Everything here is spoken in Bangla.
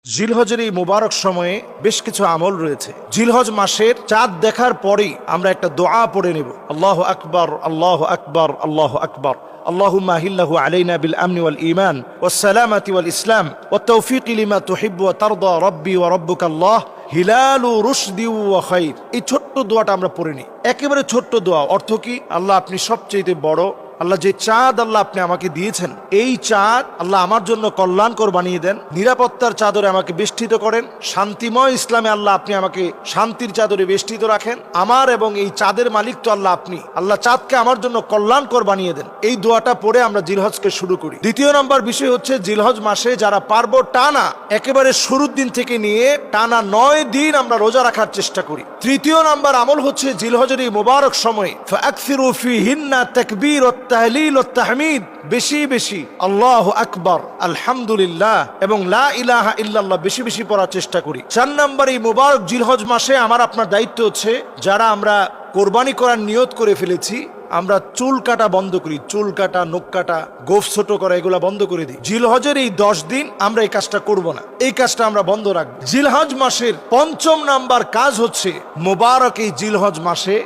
জিলহজের এই মুবারক সময়ে বেশ কিছু আমল রয়েছে। জিলহজ মাসের চাঁদ দেখার পরেই আমরা একটা দোয়া পড়ে নেব, আল্লাহু আকবার আল্লাহু আকবার আল্লাহু আকবার اللهم أهله علينا بالأمن والإيمان والسلامة والإسلام والتوفيق لما تحب وترضى ربي وربك الله হিলালু রুশদি ওয়া খাইর। এই ছোট্ট দোয়াটা আমরা পড়ে নিই, একেবারে ছোট্ট দোয়া। অর্থ কি? আল্লাহ আপনি সবচেয়ে বড়। আল্লাহ যে চাঁদ আল্লাহ আপনি আমাকে দিয়েছেন, এই চাঁদ আল্লাহ আমার জন্য কল্যাণকর বানিয়ে দেন, নিরাপত্তার চাদরে আমাকে বেষ্টিত করেন, শান্তিময় ইসলামে আল্লাহ আপনি আমাকে শান্তির চাদরে বেষ্টিত রাখেন। আমার এবং এই চাঁদের মালিক তো আল্লাহ, আপনি আল্লাহ চাঁদকে আমার জন্য কল্যাণকর বানিয়ে দেন। এই দোয়াটা পড়ে আমরা জিলহজকে শুরু করি। দ্বিতীয় নম্বর বিষয় হচ্ছে, জিলহজ মাসে যারা পারবো টানা একেবারে শুরুর দিন থেকে নিয়ে টানা 9 দিন আমরা রোজা রাখার চেষ্টা করি। তৃতীয় নম্বর আমল হচ্ছে, জিলহজের এই মুবারক সময়ে ফাকসিরু ফিহিন্না তাকবীর ওয়াত তাহলিল ওয়াত তাহমিদ, বেশি বেশি আল্লাহু আকবার আলহামদুলিল্লাহ এবং লা ইলাহা ইল্লাল্লাহ বেশি বেশি পড়ার চেষ্টা করি। 4 নম্বর, এই মুবারক জিলহজ মাসে আমার আপনার দায়িত্ব হচ্ছে, যারা আমরা কোরবানি করার নিয়ত করে ফেলেছি, আমরা চুল কাটা বন্ধ করি। চুল কাটা, নখ কাটা, গোফ ছোট করা, এগুলা বন্ধ করে দিই। জিলহজের এই 10 দিন আমরা এই কাজটা করব না, এই কাজটা আমরা বন্ধ রাখবো। জিলহজ মাসের 5ম নাম্বার কাজ হচ্ছে, মুবারক এই জিলহজ মাসে